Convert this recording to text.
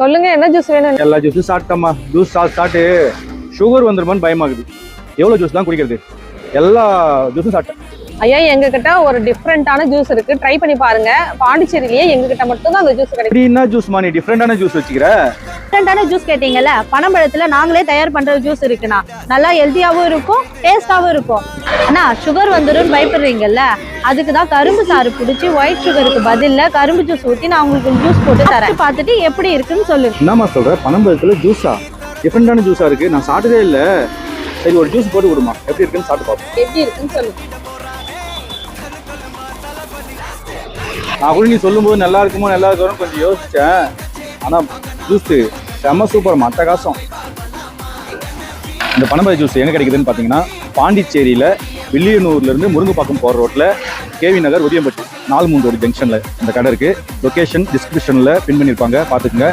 சொல்லுங்க, என்ன ஜூஸ் வேணும்? எல்லா ஜூஸும் சாப்பிட்டோம்மா. ஜூஸ் சாப்பிட்டு சுகர் வந்துருமான்னு பயமாகுது. எவ்வளோ ஜூஸ் தான் குடிக்கிறது? எல்லா ஜூஸும் சாப்பிட்டேன். ஐயா, எங்ககிட்ட ஒரு டிஃப்ரெண்டான ஜூஸ் இருக்கு, ட்ரை பண்ணி பாருங்க. பாண்டிச்சேரியிலேயே எங்ககிட்ட மட்டும் தான் அந்த ஜூஸ் கிடைக்கும். என்ன ஜூஸ்மா நீ டிஃப்ரெண்டான ஜூஸ் வச்சுக்கிற? டிஃப்ரெண்டான ஜூஸ் கேட்டீங்கல்ல, பனம்பழத்துல நாங்களே தயார் பண்ற ஜூஸ் இருக்குண்ணா. நல்லா ஹெல்த்தியாவும் இருக்கும், டேஸ்டாவும் இருக்கும். அண்ணா, சுகர் வந்துடும் பயப்படுறீங்கல்ல, அதுக்கு தான் கரும்பு சாறு பிடிச்சி ஒயிட் சுகருக்கு பதில்ல கரும்பு ஜூஸ் ஊற்றி நான் உங்களுக்கு ஜூஸ் போட்டு தரேன். பார்த்துட்டு எப்படி இருக்குன்னு சொல்லுங்க. என்னம்மா சொல்ற? பனம்பழத்துல ஜூஸா? டிஃப்ரெண்டான ஜூஸா இருக்கு, நான் சாப்பிட்டதே இல்லை. சரி, ஒரு ஜூஸ் போட்டு கொடுமா, எப்படி இருக்குன்னு சாப்பிட்டு பார்ப்போம். எப்படி இருக்குன்னு சொல்லுங்க. நான் கூட நீ சொல்லும்போது நல்லா இருக்குமோ நல்லா இருக்கும்னு கொஞ்சம் யோசிச்சேன். ஆனால் ஜூஸ் செம்ம சூப்பர், மற்ற காசம். இந்த பனம்பழ ஜூஸ் எங்கே கிடைக்குதுன்னு பார்த்தீங்கன்னா, பாண்டிச்சேரியில் வில்லியனூர்லேருந்து முருங்கப்பாக்கம் போகிற ரோட்டில் கேவி நகர் உதியம்பட்டி 4 ரோடு ஜங்ஷனில் இந்த கடை இருக்குது. லொக்கேஷன் டிஸ்கிரிப்ஷனில் பின் பண்ணியிருப்பாங்க, பார்த்துக்குங்க.